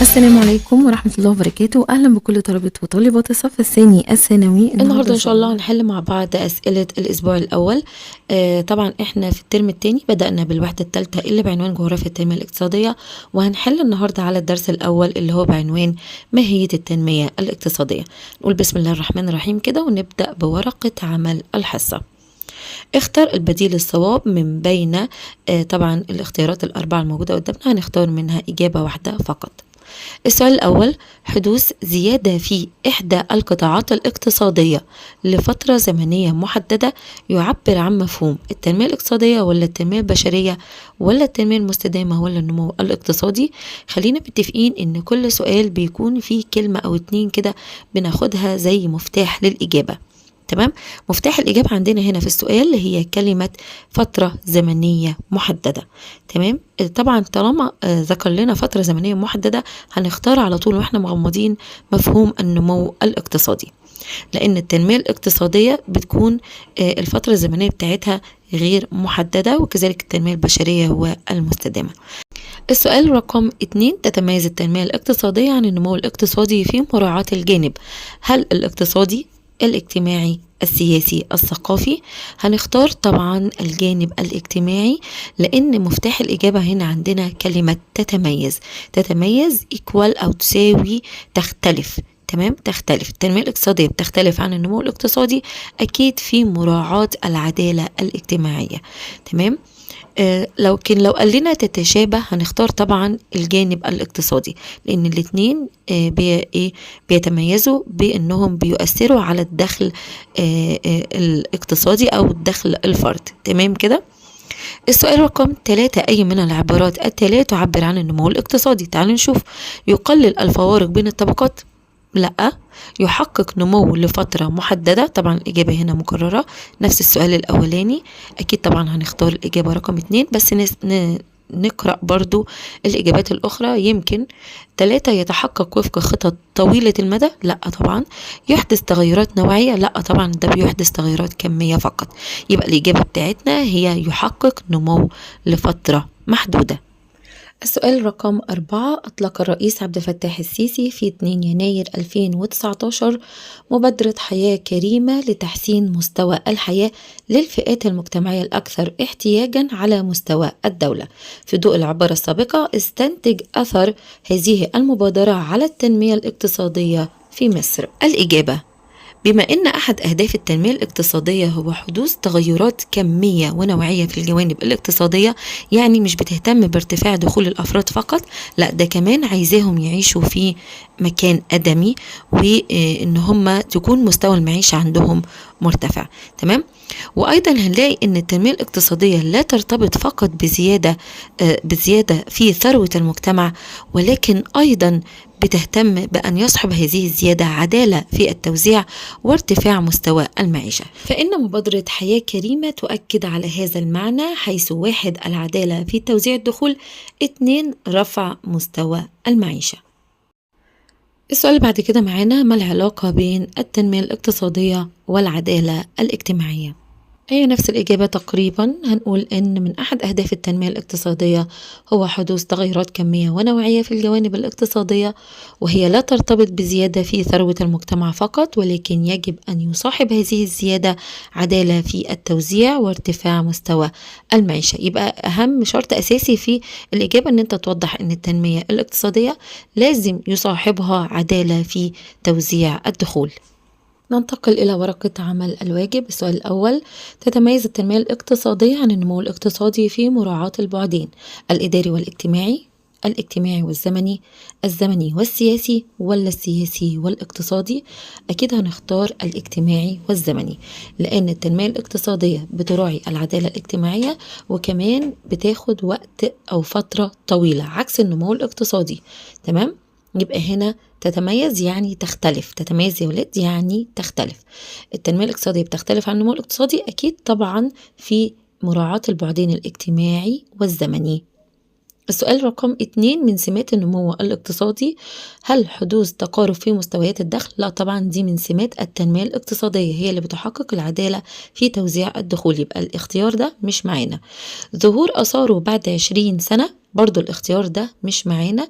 السلام عليكم ورحمة الله وبركاته. أهلا بكل طلبة وطالبات الصف الثاني الثانوي. النهاردة إن شاء الله هنحل مع بعض أسئلة الأسبوع الأول. طبعا إحنا في الترم الثاني بدأنا بالوحدة الثالثة اللي بعنوان جغرافيا التنمية الاقتصادية، وهنحل النهاردة على الدرس الأول اللي هو بعنوان ماهية التنمية الاقتصادية. نقول بسم الله الرحمن الرحيم كده ونبدأ بورقة عمل الحصة. اختر البديل الصواب من بين طبعا الاختيارات الأربعة الموجودة قدامنا، هنختار منها إجابة واحدة فقط. السؤال الأول: حدوث زيادة في إحدى القطاعات الاقتصادية لفترة زمنية محددة يعبر عن مفهوم التنمية الاقتصادية ولا التنمية البشرية ولا التنمية المستدامة ولا النمو الاقتصادي. خلينا متفقين إن كل سؤال بيكون فيه كلمة أو اتنين كده بناخدها زي مفتاح للإجابة. تمام. مفتاح الإجابة عندنا هنا في السؤال هي كلمة فترة زمنية محددة. تمام. طبعا طالما ذكر لنا فترة زمنية محددة هنختار على طول واحنا مغمضين مفهوم النمو الاقتصادي، لأن التنمية الاقتصادية بتكون الفترة الزمنية بتاعتها غير محددة، وكذلك التنمية البشرية والمستدامة. السؤال رقم 2: تتميز التنمية الاقتصادية عن النمو الاقتصادي في مراعاة الجانب هل الاقتصادي، الاجتماعي، السياسي، الثقافي. هنختار طبعا الجانب الاجتماعي، لأن مفتاح الإجابة هنا عندنا كلمة تتميز. تتميز إيكوال أو تساوي تختلف. تمام. تختلف. التنمية الاقتصادية بتختلف عن النمو الاقتصادي أكيد في مراعاة العدالة الاجتماعية. تمام. لو قال لنا تتشابه هنختار طبعا الجانب الاقتصادي، لان الاثنين بيتميزوا بانهم بيؤثروا على الدخل الاقتصادي او الدخل الفرد. تمام كده. السؤال رقم 3: أي من العبارات التالية تعبر عن النمو الاقتصادي؟ تعالوا نشوف. يقلل الفوارق بين الطبقات؟ لا. يحقق نمو لفترة محددة؟ طبعا الإجابة هنا مكررة نفس السؤال الأولاني. أكيد طبعا هنختار الإجابة رقم 2، بس نقرأ برضو الإجابات الأخرى. يمكن 3: يتحقق وفق خطط طويلة المدى؟ لا طبعا. يحدث تغيرات نوعية؟ لا طبعا، ده بيحدث تغيرات كمية فقط. يبقى الإجابة بتاعتنا هي يحقق نمو لفترة محدودة. السؤال رقم 4: أطلق الرئيس عبد الفتاح السيسي في 2 يناير 2019 مبادرة حياة كريمة لتحسين مستوى الحياة للفئات المجتمعية الأكثر احتياجا على مستوى الدولة. في ضوء العبارة السابقة استنتج أثر هذه المبادرة على التنمية الاقتصادية في مصر. الإجابة: بما أن أحد أهداف التنمية الاقتصادية هو حدوث تغيرات كمية ونوعية في الجوانب الاقتصادية، يعني مش بتهتم بارتفاع دخول الأفراد فقط، لا ده كمان عايزاهم يعيشوا في مكان أدمي، وإن هم تكون مستوى المعيشة عندهم مرتفع. تمام. وأيضا هنلاقي أن التنمية الاقتصادية لا ترتبط فقط بزيادة في ثروة المجتمع، ولكن أيضا بتهتم بأن يصحب هذه الزيادة عدالة في التوزيع وارتفاع مستوى المعيشة. فإن مبادرة حياة كريمة تؤكد على هذا المعنى، حيث 1: العدالة في توزيع الدخول، 2: رفع مستوى المعيشة. السؤال اللي بعد كده معانا: ما العلاقة بين التنمية الاقتصادية والعدالة الاجتماعية؟ هي نفس الإجابة تقريبا. هنقول إن من أحد أهداف التنمية الاقتصادية هو حدوث تغيرات كمية ونوعية في الجوانب الاقتصادية، وهي لا ترتبط بزيادة في ثروة المجتمع فقط، ولكن يجب أن يصاحب هذه الزيادة عدالة في التوزيع وارتفاع مستوى المعيشة. يبقى أهم شرط أساسي في الإجابة أن أنت توضح أن التنمية الاقتصادية لازم يصاحبها عدالة في توزيع الدخول. ننتقل إلى ورقة عمل الواجب. السؤال الأول: تتميز التنمية الاقتصادية عن النمو الاقتصادي في مراعاة البعدين الإداري والاجتماعي، الاجتماعي والزمني، الزمني والسياسي، ولا السياسي والاقتصادي؟ أكيد هنختار الاجتماعي والزمني، لأن التنمية الاقتصادية بتراعي العدالة الاجتماعية وكمان بتاخد وقت أو فترة طويلة عكس النمو الاقتصادي. تمام. يبقى هنا تتميز يعني تختلف. تتميز يا ولاد يعني تختلف. التنمية الاقتصادية بتختلف عن النمو الاقتصادي أكيد طبعا في مراعاة البعدين الاجتماعي والزمني. السؤال رقم 2 من سمات النمو الاقتصادي، هل حدوث تقارب في مستويات الدخل؟ لا طبعا، دي من سمات التنمية الاقتصادية، هي اللي بتحقق العدالة في توزيع الدخول، يبقى الاختيار ده مش معانا. ظهور آثاره بعد 20 سنة، برضو الاختيار ده مش معانا،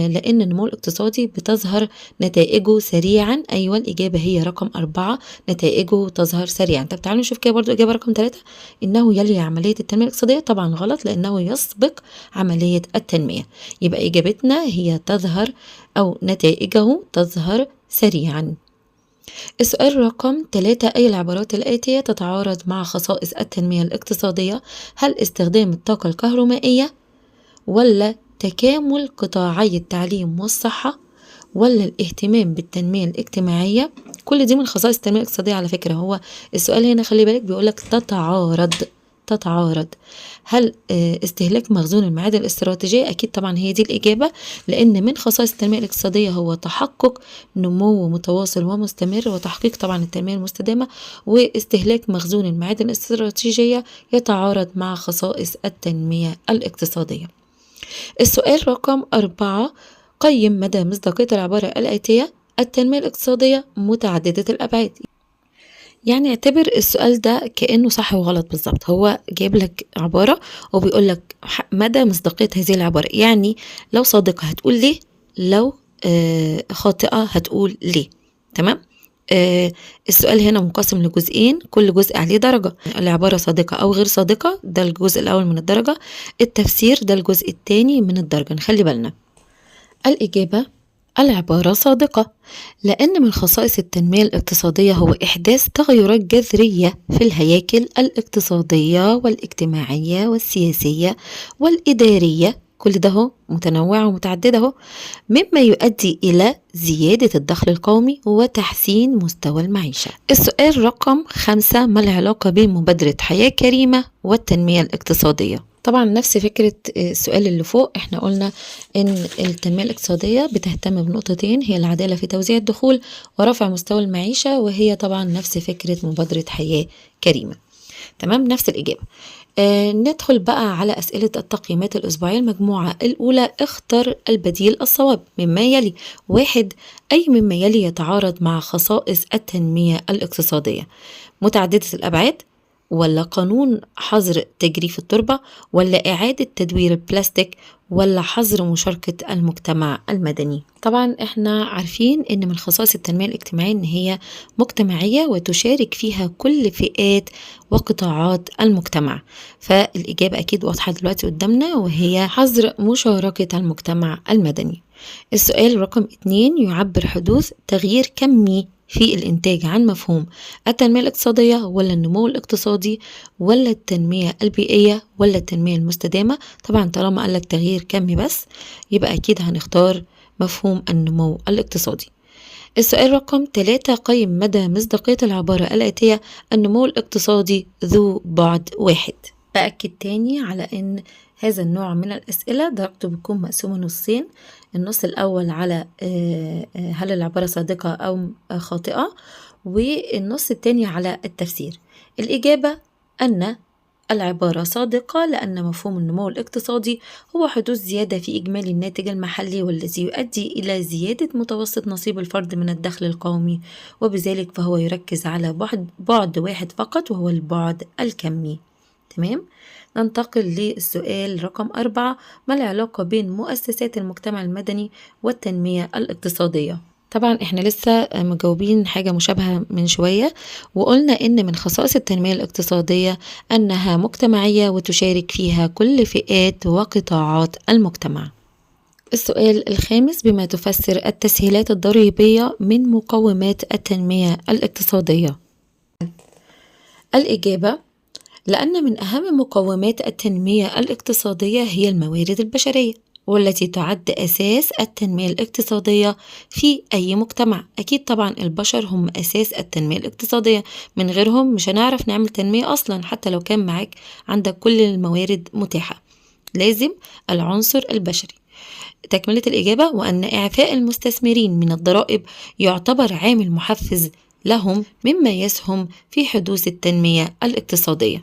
لأن النمو الاقتصادي بتظهر نتائجه سريعا. أيوة، الإجابة هي رقم 4، نتائجه تظهر سريعا. طب تعالوا نشوف كده برضو إجابة رقم 3، إنه يلي عملية التنمية الاقتصادية. طبعا غلط، لأنه يسبق عملية التنمية، يبقى إجابتنا هي تظهر أو نتائجه تظهر سريعا. السؤال رقم 3، أي العبارات الآتية تتعارض مع خصائص التنمية الاقتصادية؟ هل استخدام الطاقة الكهرومائية، ولا تكامل قطاعي التعليم والصحة، ولا الاهتمام بالتنمية الاجتماعية؟ كل دي من خصائص التنمية الاقتصادية على فكرة. هو السؤال هنا خلي بالك بيقولك تتعارض. هل استهلاك مخزون المعادن الاستراتيجية؟ أكيد طبعا هي دي الإجابة، لأن من خصائص التنمية الاقتصادية هو تحقق نمو متواصل ومستمر، وتحقيق طبعا التنمية المستدامة. واستهلاك مخزون المعادن الاستراتيجية يتعارض مع خصائص التنمية الاقتصادية. السؤال رقم 4، قيم مدى مصداقية العبارة الآتية: التنمية الاقتصادية متعددة الأبعاد. يعني اعتبر السؤال ده كأنه صح وغلط بالظبط، هو جايب لك عبارة وبيقول لك مدى مصداقية هذه العبارة، يعني لو صادقة هتقول ليه، لو خاطئة هتقول ليه. تمام. السؤال هنا منقسم لجزئين، كل جزء عليه درجة. العبارة صادقة أو غير صادقة ده الجزء الأول من الدرجة، التفسير ده الجزء الثاني من الدرجة. نخلي بالنا، الإجابة العبارة صادقة، لأن من خصائص التنمية الاقتصادية هو إحداث تغيرات جذرية في الهياكل الاقتصادية والاجتماعية والسياسية والإدارية، كل ده هو متنوعة ومتعددة هو، مما يؤدي إلى زيادة الدخل القومي وتحسين مستوى المعيشة. السؤال رقم 5، ما العلاقة بين مبادرة حياة كريمة والتنمية الاقتصادية؟ طبعا نفس فكرة السؤال اللي فوق، احنا قلنا ان التنمية الاقتصادية بتهتم بنقطتين، هي العدالة في توزيع الدخول ورفع مستوى المعيشة، وهي طبعا نفس فكرة مبادرة حياة كريمة. تمام، نفس الإجابة. ندخل بقى على أسئلة التقييمات الأسبوعية. المجموعة الأولى، اختر البديل الصواب مما يلي. 1، أي مما يلي يتعارض مع خصائص التنمية الاقتصادية؟ متعددة الأبعاد، ولا قانون حظر تجريف التربة، ولا إعادة تدوير البلاستيك، ولا حظر مشاركة المجتمع المدني؟ طبعا احنا عارفين ان من خصائص التنمية الاجتماعية ان هي مجتمعية وتشارك فيها كل فئات وقطاعات المجتمع، فالإجابة أكيد واضحة دلوقتي قدامنا، وهي حظر مشاركة المجتمع المدني. السؤال رقم 2، يعبر حدوث تغيير كمي في الإنتاج عن مفهوم التنمية الاقتصادية، ولا النمو الاقتصادي، ولا التنمية البيئية، ولا التنمية المستدامة؟ طبعا طالما قالك تغيير كمي بس، يبقى أكيد هنختار مفهوم النمو الاقتصادي. السؤال رقم 3، قيم مدى مصداقية العبارة الآتية: النمو الاقتصادي ذو بعد واحد. بأكد تاني على أن هذا النوع من الأسئلة درجته بتكون مقسومة نصين، النص الأول على هل العبارة صادقة أو خاطئة، والنص التاني على التفسير. الإجابة أن العبارة صادقة، لأن مفهوم النمو الاقتصادي هو حدوث زيادة في إجمالي الناتج المحلي، والذي يؤدي إلى زيادة متوسط نصيب الفرد من الدخل القومي، وبذلك فهو يركز على بعد واحد فقط، وهو البعد الكمي. تمام. ننتقل للسؤال رقم 4، ما العلاقة بين مؤسسات المجتمع المدني والتنمية الاقتصادية؟ طبعا احنا لسه مجاوبين حاجة مشابهة من شوية، وقلنا ان من خصائص التنمية الاقتصادية انها مجتمعية وتشارك فيها كل فئات وقطاعات المجتمع. السؤال الخامس، بما تفسر التسهيلات الضريبية من مقومات التنمية الاقتصادية؟ الإجابة: لأن من أهم مقومات التنمية الاقتصادية هي الموارد البشرية، والتي تعد أساس التنمية الاقتصادية في أي مجتمع. أكيد طبعا البشر هم أساس التنمية الاقتصادية، من غيرهم مش هنعرف نعمل تنمية أصلا، حتى لو كان معاك عندك كل الموارد متاحة، لازم العنصر البشري. تكملة الإجابة: وأن إعفاء المستثمرين من الضرائب يعتبر عامل محفز لهم، مما يسهم في حدوث التنمية الاقتصادية.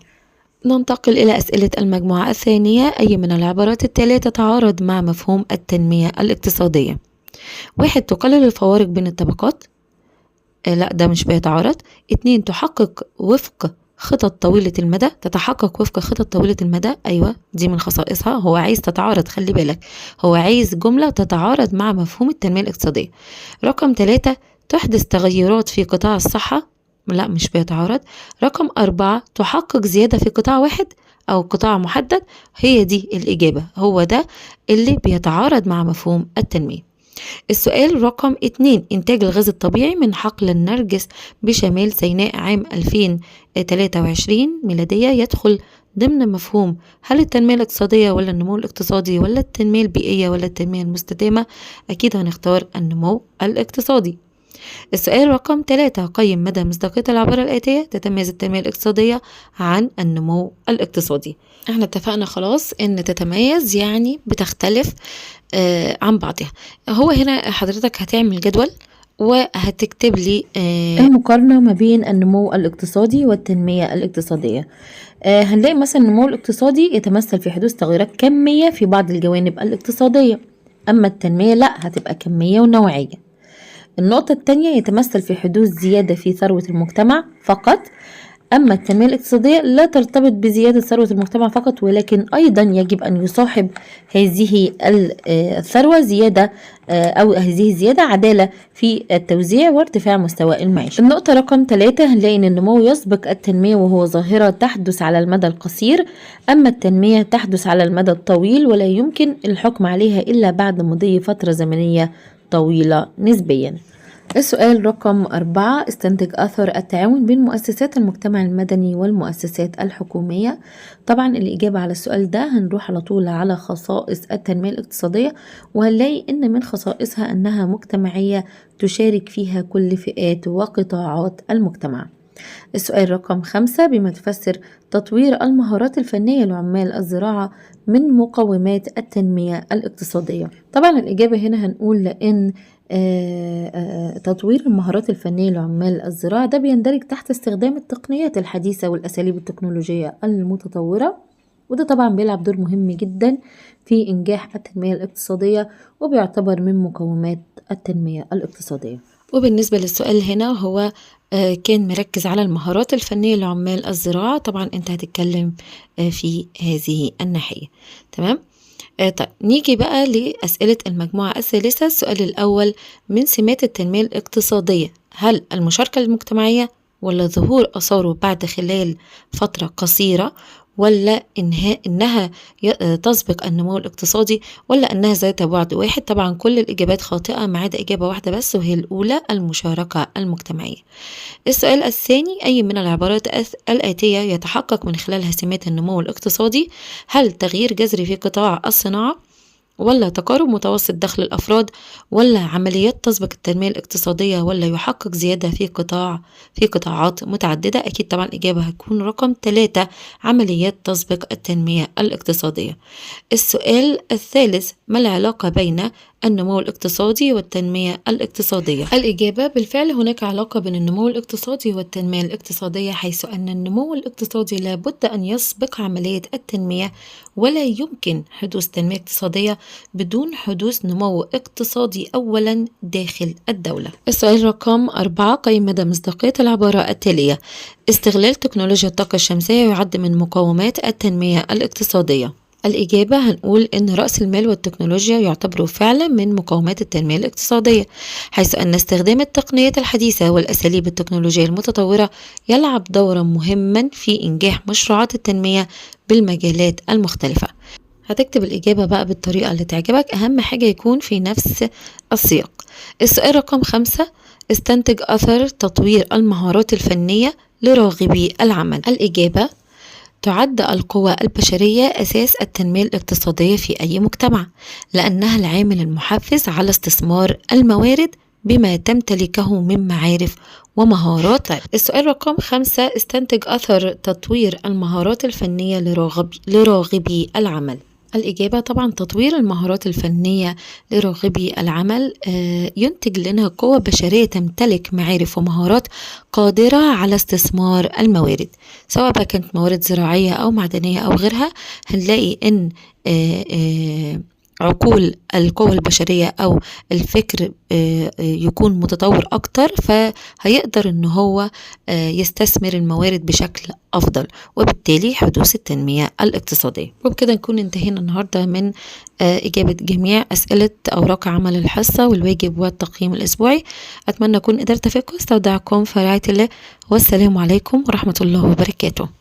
ننتقل إلى أسئلة المجموعة الثانية. أي من العبارات التالية تتعارض مع مفهوم التنمية الاقتصادية؟ 1. تقلل الفوارق بين الطبقات. لا، ده مش بيتعارض. 2. تحقق وفق خطط طويلة المدى. تتحقق وفق خطط طويلة المدى، أيوة دي من خصائصها. هو عايز تتعارض، خلي بالك، هو عايز جملة تتعارض مع مفهوم التنمية الاقتصادية. رقم 3. تحدث تغيرات في قطاع الصحة. لا، مش بيتعارض. رقم 4. تحقق زيادة في قطاع واحد أو قطاع محدد. هي دي الإجابة، هو ده اللي بيتعارض مع مفهوم التنمية. السؤال رقم 2. إنتاج الغاز الطبيعي من حقل النرجس بشمال سيناء عام 2023 ميلادية يدخل ضمن مفهوم هل التنمية الاقتصادية ولا النمو الاقتصادي ولا التنمية البيئية ولا التنمية المستدامة؟ أكيد هنختار النمو الاقتصادي. السؤال رقم 3. قيم مدى مصداقية العبارة الآتية: تتميز التنمية الاقتصادية عن النمو الاقتصادي. احنا اتفقنا خلاص ان تتميز يعني بتختلف عن بعضها. هو هنا حضرتك هتعمل جدول وهتكتب لي المقارنة ما بين النمو الاقتصادي والتنمية الاقتصادية. هنلاقي مثلا النمو الاقتصادي يتمثل في حدوث تغيرات كمية في بعض الجوانب الاقتصادية، أما التنمية لا، هتبقى كمية ونوعية. النقطة التانية يتمثل في حدوث زيادة في ثروة المجتمع فقط، أما التنمية الاقتصادية لا ترتبط بزيادة ثروة المجتمع فقط، ولكن أيضا يجب أن يصاحب هذه الثروة زيادة أو هذه الزيادة عدالة في التوزيع وارتفاع مستوى المعيشة. النقطة رقم 3 هنلاقي أن النمو يسبق التنمية وهو ظاهرة تحدث على المدى القصير، أما التنمية تحدث على المدى الطويل ولا يمكن الحكم عليها إلا بعد مضي فترة زمنية طويلة نسبيا. السؤال رقم 4. استنتج أثر التعاون بين مؤسسات المجتمع المدني والمؤسسات الحكومية. طبعا الإجابة على السؤال ده هنروح على طول على خصائص التنمية الاقتصادية، وهنلاقي إن من خصائصها أنها مجتمعية تشارك فيها كل فئات وقطاعات المجتمع. السؤال رقم 5. بما تفسر تطوير المهارات الفنية لعمال الزراعة من مقومات التنمية الاقتصادية. طبعا الإجابة هنا هنقول لأن تطوير المهارات الفنية لعمال الزراعة ده بيندرج تحت استخدام التقنيات الحديثة والأساليب التكنولوجية المتطورة، وده طبعا بيلعب دور مهم جدا في إنجاح التنمية الاقتصادية وبيعتبر من مقومات التنمية الاقتصادية. وبالنسبة للسؤال هنا هو كان مركز على المهارات الفنية لعمال الزراعة. طبعا انت هتتكلم في هذه الناحية. تمام. طيب نيجي بقى لأسئلة المجموعة الثالثة. السؤال الأول: من سمات التنمية الاقتصادية هل المشاركة المجتمعية ولا ظهور آثاره بعد خلال فترة قصيرة ولا إنها تسبق النمو الاقتصادي ولا أنها ذات بعد واحد؟ طبعا كل الإجابات خاطئة ما عدا إجابة واحدة بس، وهي الأولى المشاركة المجتمعية. السؤال الثاني: أي من العبارات الآتية يتحقق من خلالها سمات النمو الاقتصادي؟ هل تغيير جذري في قطاع الصناعة ولا تقارب متوسط دخل الأفراد ولا عمليات تسبق التنمية الاقتصادية ولا يحقق زيادة في قطاعات متعددة؟ أكيد طبعا الإجابة هتكون رقم 3، عمليات تسبق التنمية الاقتصادية. السؤال الثالث: ما العلاقة بين النمو الاقتصادي والتنمية الاقتصادية؟ الإجابة: بالفعل هناك علاقة بين النمو الاقتصادي والتنمية الاقتصادية، حيث أن النمو الاقتصادي لابد أن يسبق عملية التنمية، ولا يمكن حدوث تنمية اقتصادية بدون حدوث نمو اقتصادي أولا داخل الدولة. السؤال رقم 4: قيم مدى مصداقية العبارة التالية: استغلال تكنولوجيا الطاقة الشمسية يعد من مقومات التنمية الاقتصادية. الإجابة هنقول إن رأس المال والتكنولوجيا يعتبروا فعلا من مقومات التنمية الاقتصادية، حيث أن استخدام التقنيات الحديثة والأساليب التكنولوجية المتطورة يلعب دورا مهما في إنجاح مشروعات التنمية بالمجالات المختلفة. هتكتب الإجابة بقى بالطريقة اللي تعجبك، أهم حاجة يكون في نفس السياق. السؤال رقم 5: استنتج أثر تطوير المهارات الفنية لراغبي العمل. الإجابة: تعد القوى البشرية أساس التنمية الاقتصادية في أي مجتمع، لأنها العامل المحفز على استثمار الموارد بما تمتلكه من معارف ومهارات. السؤال رقم 5: استنتج أثر تطوير المهارات الفنية لراغبي العمل. الإجابة طبعا تطوير المهارات الفنية لراغبي العمل ينتج لنا قوة بشرية تمتلك معارف ومهارات قادرة على استثمار الموارد، سواء بقى كانت موارد زراعية أو معدنية أو غيرها. هنلاقي إن عقول القوى البشرية أو الفكر يكون متطور أكتر، فهيقدر إن هو يستثمر الموارد بشكل أفضل، وبالتالي حدوث التنمية الاقتصادية. وبكده نكون انتهينا النهاردة من إجابة جميع أسئلة أوراق عمل الحصة والواجب والتقييم الأسبوعي. أتمنى أكون قدرت أفيدكم. استودعكم في رعاية الله، والسلام عليكم ورحمة الله وبركاته.